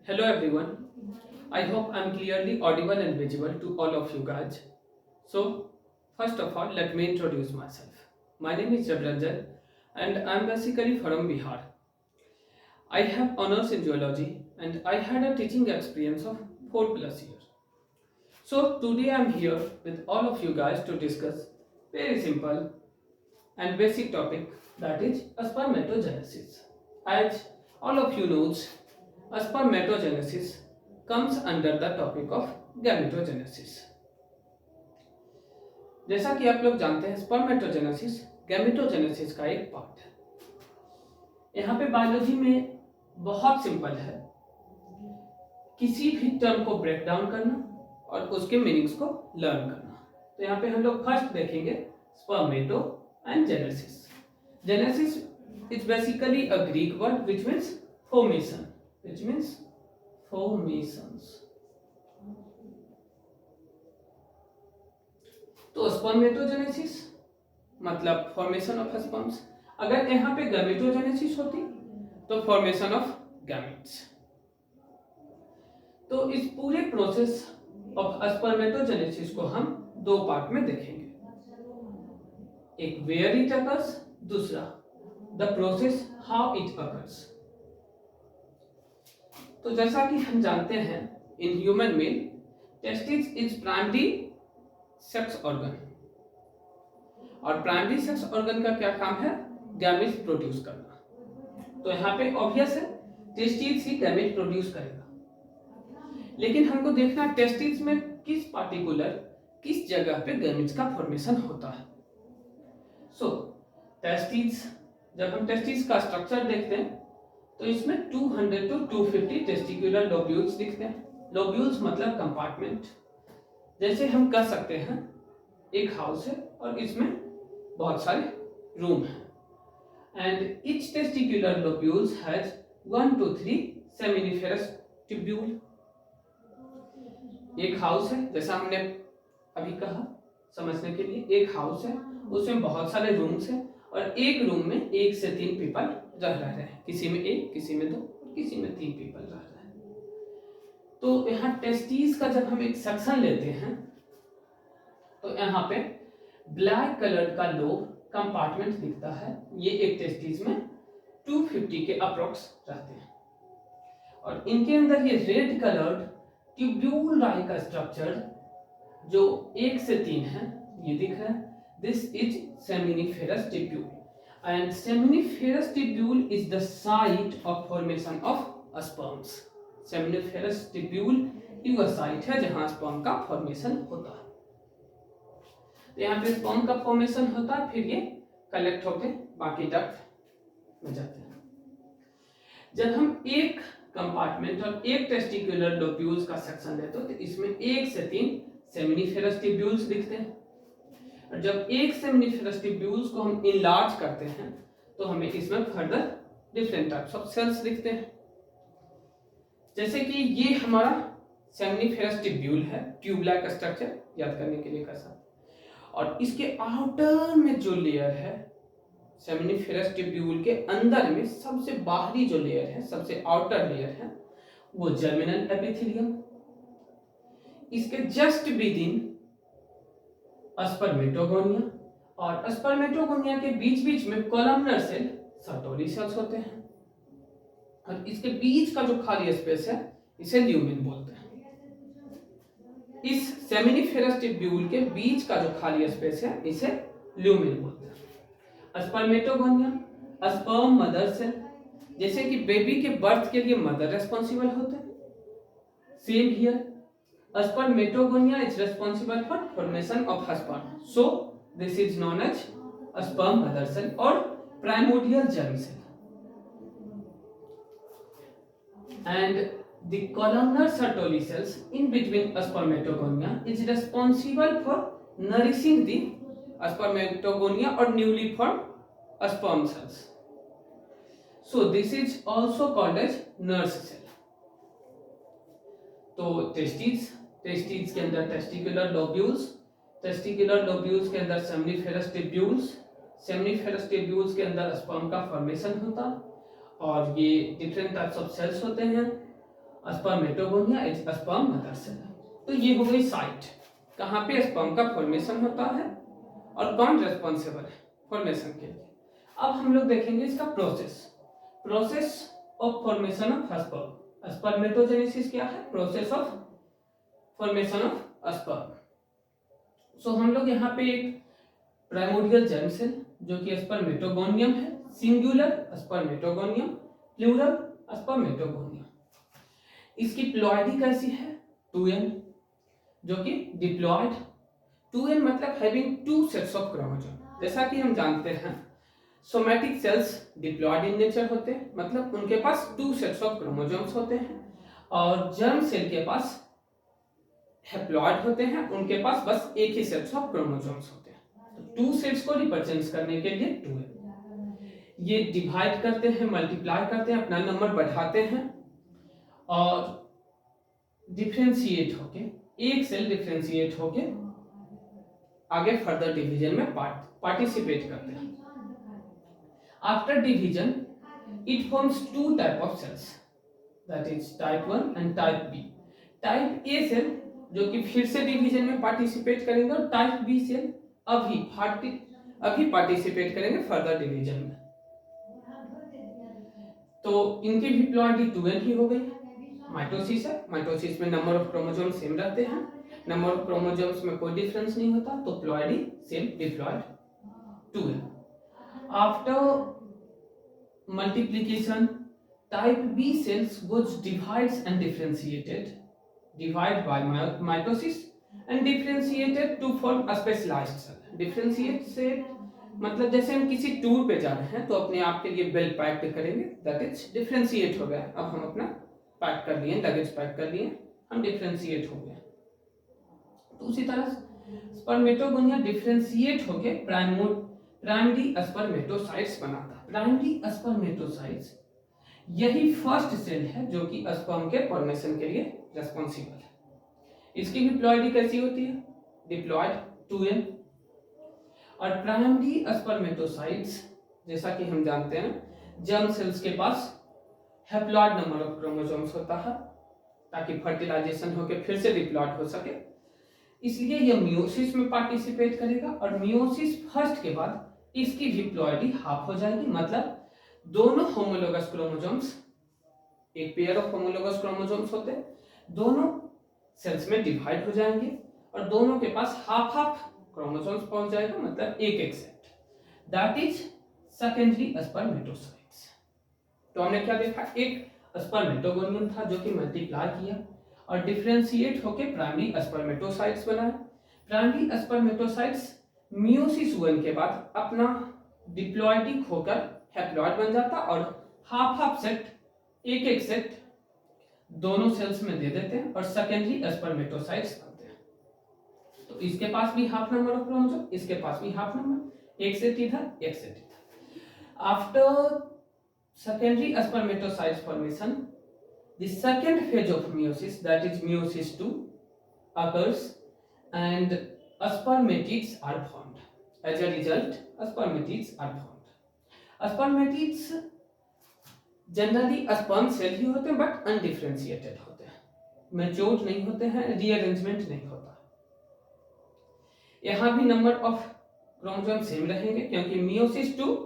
Hello everyone. I hope I'm clearly audible and visible to all of you guys. So, first of all, let me introduce myself. My name is Jabranjan and I'm basically from Bihar. I have honors in geology and I had a teaching experience of 4 plus years. So, today I'm here with all of you guys to discuss very simple and basic topic, that is spermatogenesis. As all of you knows, spermatogenesis comes under the topic of gametogenesis. जैसा कि आप लोग जानते हैं, spermatogenesis gametogenesis का एक part है. यहाँ पे बायोलॉजी में बहुत सिंपल है, किसी भी टर्म को ब्रेक डाउन करना और उसके मीनिंग्स को लर्न करना. तो यहाँ पे हम लोग फर्स्ट देखेंगे स्पर्मेटो and genesis. Genesis is basically a Greek word which means formation. Which means formations. तो spermatogenesis मतलब formation of sperms. अगर यहाँ पे gametogenesis होती तो formation of gametes. तो इस पूरे प्रोसेस ऑफ स्पर्मेटोजेनेसिस को हम दो पार्ट में देखेंगे. एक वेयर इट अकर्स, दूसरा the process how it occurs. तो जैसा कि हम जानते हैं, in human male testis is primary sex organ और प्राइमरी सेक्स ऑर्गन का क्या काम है? गैमेट्स प्रोड्यूस करना. तो यहाँ पे ऑब्वियस है टेस्टिस ही गैमेट प्रोड्यूस करेगा, लेकिन हमको देखना टेस्टिस में किस जगह पे गैमेट्स का फॉर्मेशन होता है. सो टेस्टिस, जब हम टेस्टिस का स्ट्रक्चर देखते हैं तो इसमें 200 to 250 टेस्टिकुलर लोब्यूल्स दिखते हैं. लोब्यूल्स मतलब कंपार्टमेंट. जैसे हम कह सकते हैं एक हाउस है और इसमें बहुत सारे रूम हैं. And each testicular lobules has 1 to 3 seminiferous tubule. एक हाउस है, जैसा हमने अभी कहा समझने के लिए, एक हाउस है, उसमें बहुत सारे रूम्स हैं और एक रूम में 1 से 3 पीपल रह रहे हैं. किसी में 1, किसी में 2 और किसी में 3 पीपल रह रहे हैं. तो यहाँ टेस्टिस का जब हम एक सेक्शन लेते हैं तो यहाँ पे ब्लैक कलर का लोब कंपार्टमेंट दिखता है. ये एक टेस्टिस में 250 के अप्रोक्स रहते हैं और इनके अंदर ये रेड कलर्ड ट्यूब्यूल लाइक का स्ट्रक्चर जो 1 से 3 है, ये दिख रहा है. This is seminiferous tubule and seminiferous tubule is the site of formation of sperms. Seminiferous tubule ये वह साइट है जहां स्पर्म का फॉर्मेशन होता है. तो यहाँ पे स्पर्म का फॉर्मेशन होता है, फिर ये कलेक्ट होके बाकी डक्ट में जाते हैं. जब हम एक कंपार्टमेंट और एक टेस्टिकुलर लोब्यूल्स का सेक्शन लेते हो तो इसमें 1 से 3 सेमिनिफेरस ट्यूब्यूल्स दिखते हैं. और जब एक सेमिनिफेरस ट्यूब्यूल्स को हम इनलार्ज करते हैं तो हमें इसमें further different types of cells दिखते हैं. जैसे कि ये हमारा सेमिनिफेरस ट्यूब्यूल है, ट्यूब लाइक स्ट्रक्चर याद करने के लिए कैसा. और इसके आउटर में जो लेयर है, सेमिनिफेरस ट्यूब्यूल के अंदर में सबसे बाहरी जो लेयर है, सबसे आउटर लेयर है, वो जर्मिनल एपिथेलियम. इसके जस्ट विदिन स्पर्मेटोगोनिया और स्पर्मेटोगोनिया के बीच बीच में कॉलमनर सेल, सर्टोली सेल्स होते हैं. और इसके बीच का जो खाली स्पेस है इसे ल्यूमेन बोलते हैं. इस सेमिनिफेरस ट्यूब्यूल के बीच का जो खाली स्पेस है इसे ल्यूमेन बोलते हैं. स्पर्मेटोगोनिया स्पर्म मदर सेल, जैसे कि बेबी के बर्थ के लिए मदर रेस्पॉन्सिबल होते हैं. Same here, spermatogonia is responsible for formation of sperm. So this is known as a sperm mother cell or primordial germ cell. And the columnar Sertoli cells in between spermatogonia is responsible for nourishing the spermatogonia or newly formed sperm cells. So this is also called as nurse cell. तो testis के अंदर testicular lobules के अंदर seminiferous tubules के अंदर sperm का formation होता और ये डिफरेंट टाइप्स ऑफ सेल्स होते हैं. Spermatogonia is sperm mother cell. तो ये हो गई साइट, कहाँ पे स्पर्म का फॉर्मेशन होता है और कौन रेस्पॉन्सिबल है फॉर्मेशन के लिए। अब हम लोग देखेंगे इसका process of formation of sperm. Spermatogenesis क्या है? Process of formation of sperm. So हम लोग यहाँ पे एक प्राइमोर्डियल जर्म सेल जो कि स्पर्मेटोगोनियम है, सिंगुलर स्पर्मेटोगोनियम, प्लूरल स्पर्मेटोगोनियम। इसकी प्लॉइडी कैसी है? 2n, जो कि डिप्लॉयड। 2n मतलब हैविंग 2 सेट्स ऑफ क्रोमोसोम। जैसा कि हम जानते हैं somatic cells diploid in nature होते हैं, मतलब उनके पास 2 सेट्स ऑफ क्रोमोसोम्स होते हैं, और जर्म सेल के पास हैप्लॉयड होते हैं, उनके पास बस एक ही सेट्स ऑफ क्रोमोसोम्स होते हैं। तो 2 सेट्स को रिप्रेजेंट करने के लिए 2n। ये डिवाइड करते हैं, मल्टीप्लाई करते हैं, अपना नंबर बढ़ाते हैं और डिफरेंशिएट होके, एक सेल डिफरेंशिएट होके आगे फर्दर डिवीजन में पार्टिसिपेट करते हैं। After division it forms 2 type of cells, that is type 1 and type B. Type A cell जो कि फिर से डिवीजन में पार्टिसिपेट करेंगे, और टाइप बी सेल अभी पार्टिसिपेट करेंगे फर्दर डिवीजन में। तो इनकी भी प्लॉइडी 2n ही हो गई। माइटोसिस है, माइटोसिस में नंबर ऑफ क्रोमोसोम सेम रहते हैं, नंबर ऑफ क्रोमोसोम्स में कोई डिफरेंस नहीं होता, तो ploidy same diploid 2n। After multiplication type B cells goes divides and differentiated, divide by mitosis and differentiated to form a specialized cell। differentiate से मतलब जैसे हम किसी टूर पे जा रहे हैं तो अपने आप के लिए बेल पैक करेंगे, दैट इज डिफरेंशिएट हो गया। अब हम अपना पैक कर लिए, लगेज पैक कर लिए, हम डिफरेंशिएट हो गए। तो उसी तरह स्पर्मेटोगोनिया डिफरेंशिएट होके प्राइमरी स्पर्मेटोसाइट्स बनाता है। प्राइमरी स्पर्मेटोसाइट्स यही फर्स्ट सेल है जो कि स्पर्म के फॉर्मेशन के लिए रेस्पॉन्सिबल है। इसकी भी प्लॉइडी कैसी होती है? Diploid 2n। और प्राइमरी स्पर्मेटोसाइट्स जैसा कि हम जानते हैं जर्म सेल्स के पास हैप्लॉयड नंबर ऑफ क्रोमोसोम्स होता है ताकि फर्टिलाइजेशन होकर फिर से डिप्लॉयड हो सके, इसलिए यह मियोसिस में पार्टिसिपेट करेगा। और मियोसिस फर्स्ट के बाद इसकी भी प्लॉइडी हाफ हो जाएगी, मतलब दोनों होमोलोगस क्रोमोसोम्स, एक पेयर ऑफ होमोलोगस क्रोमोसोम्स होते हैं, दोनों सेल्स में डिवाइड हो जाएंगे और दोनों के पास हाफ हाफ क्रोमोसोम्स पहुंच जाएगा, मतलब एक set, that is secondary spermatocytes. तो हमने क्या देखा? एक स्पर्मेटोगोनियम था जो कि मल्टीप्लाई किया और डिफरेंशिएट होके प्राइमरी स्पर्मेटोसाइट्स बनाए। प्राइमरी स्पर्मेटोसाइट्स मियोसिस 1 के बाद अपना डिप्लॉइडी खोकर हैप्लॉइड बन जाता और हाफ हाफ सेट, एक सेट दोनों सेल्स में दे देते हैं और सेकेंडरी स्पर्मेटोसाइट्स बनते हैं। तो इसके पास भी हाफ नंबर ऑफ क्रोमोसोम, इसके पास भी हाफ नंबर, एक सेट इधर, एक सेट इधर। After secondary spermatocytes formation, the second phase of meiosis, that is meiosis 2, occurs and spermatids are formed. As a result, spermatids are formed. Spermatids generally sperm cell ही होते हैं but undifferentiated होते हैं, matured नहीं होते हैं, rearrangement नहीं होता। यहाँ भी नंबर ऑफ क्रोमोसोम सेम रहेंगे क्योंकि मियोसिस 2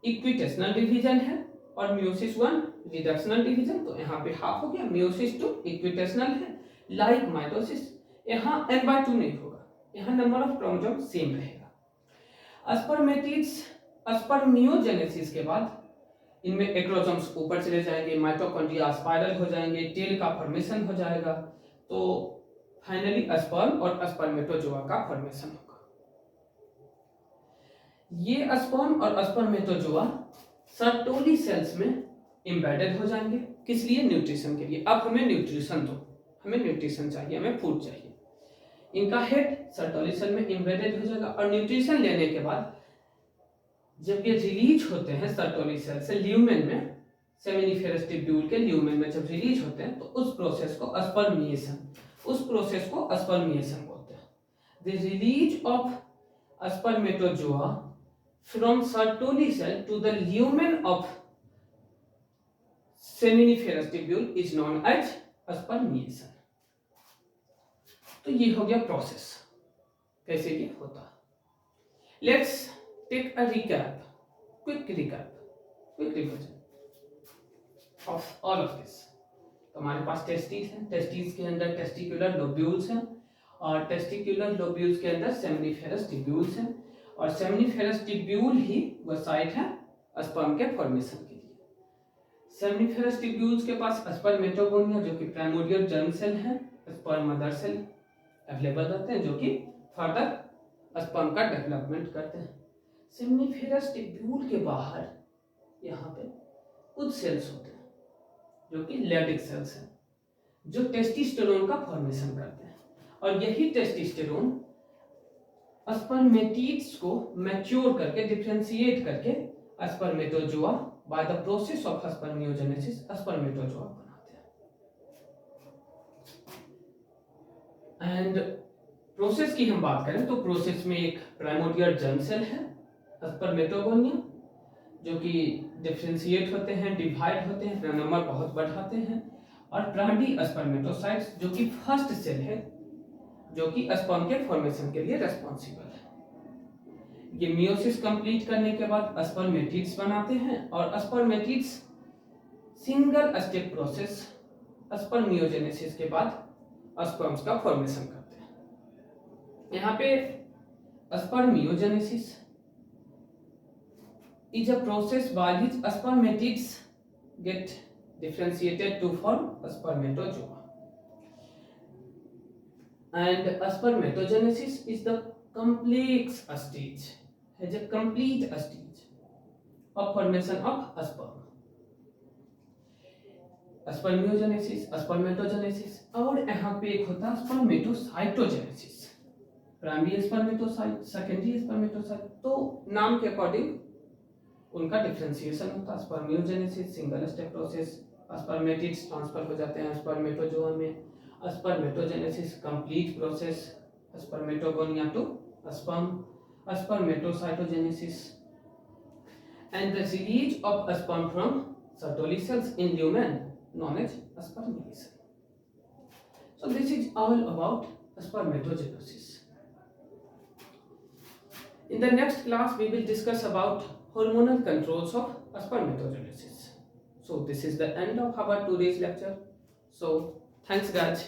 इक्विटेशनल डिवीजन है और मियोसिस 1 रिडक्शनल डिवीजन, तो यहाँ पे हाफ हो गया। मियोसिस 2 इक्विटेशनल है, लाइक माइटोसिस। यहाँ n/2 नहीं होगा, यहाँ नंबर ऑफ क्रोमोसोम सेम रहेगा। स्पर्मेटिड्स स्पर्मियोजेनेसिस के बाद इनमें एक्रोसोम्स ऊपर चले जाएंगे, माइटोकॉन्ड्रिया स्पाइरल हो जाएंगे, टेल का फॉर्मेशन हो जाएगा, तो फाइनली स्पर्म और स्पर्मेटोजोआ का फॉर्मेशन होगा। ये स्पर्म और स्पर्मेटोजोआ सर्टोली सेल्स में एम्बेडेड हो जाएंगे। किस लिए? न्यूट्रिशन के लिए। अब हमें न्यूट्रिशन दो, हमें न्यूट्रिशन चाहिए, हमें फूड चाहिए। इनका हेड सर्टोली सेल में एम्बेडेड हो जाएगा और न्यूट्रिशन लेने के बाद जब ये रिलीज होते हैं सर्टोली सेल से ल्यूमेन में, सेमिनिफेरस ट्यूब्यूल के ल्यूमेन में जब रिलीज होते हैं तो उस प्रोसेस को स्पर्मिएशन बोलते हैं। The release of spermatozoa from Sertoli cell to the lumen of seminiferous tubule is known as spermiation. तो ये हो गया प्रोसेस, कैसे ये होता है। Let's take a recap, quick revision of all of this. तो हमारे पास टेस्टिस है, टेस्टिस के अंदर टेस्टिकुलर लोब्यूल्स हैं, और टेस्टिकुलर लोब्यूल्स के अंदर सेमिनिफेरस टिब्यूल्स हैं, और सेमिनिफेरस टिब्यूल ही वह साइट है स्पर्म के फॉर्मेशन के लिए। सेमिनिफेरस टिब्यूल्स के पास स्पर्मेटोगोनिया जो कि प्राइमोर्डियल जर्म सेल है, स्पर्म मदर सेल अवेलेबल रहते हैं जो कि फर्दर स्पर्म का डेवलपमेंट करते हैं। सेमिनिफेरस टिब्यूल के बाहर यहाँ पे कुछ सेल्स होते हैं जो कि लैडिक सेल्स हैं, जो टेस्टोस्टेरोन का फॉर्मेशन करते हैं, और यही टेस्टोस्टेरोन स्पर्मेटिड्स को मैच्योर करके, डिफरेंशिएट करके spermatozoa by the process of spermiogenesis spermatozoa बनाते हैं। एंड प्रोसेस की हम बात करें तो प्रोसेस में एक प्राइमोर्डियल जर्म सेल है स्पर्मेटोगोनिया, जो कि डिफरेंशिएट होते हैं, डिवाइड होते हैं, अपना नंबर बहुत बढ़ाते हैं, और प्राइमरी स्पर्मेटोसाइट्स जो कि फर्स्ट सेल है जो कि स्पर्म के फॉर्मेशन के लिए रेस्पॉन्सिबल है। ये मियोसिस कंप्लीट करने के बाद स्पर्मेटिड्स बनाते हैं, और spermatids single step process spermiogenesis के बाद स्पर्म्स का फॉर्मेशन करते हैं। यहाँ पे spermiogenesis is a process by which spermatids get differentiated to form spermatozoa, and spermatogenesis is the complex stage, has a complete stage of formation of sperm. Spermiogenesis, spermatogenesis, और यहाँ पे एक होता है spermatocytogenesis, primary spermatocyte, secondary spermatocyte. तो नाम के according उनका डिफरेंशिएशन होता है। Spermiogenesis single step process, spermatids transfer हो जाते हैं स्पर्मेटोजोआ में, spermatogenesis complete process, spermatogonia to sperm, spermatocytogenesis, and the release of sperm from Sertoli cells in lumen known as spermation. So this is all about spermatogenesis. In the next class we will discuss about hormonal controls of spermatogenesis. So this is the end of our today's lecture. So thanks guys.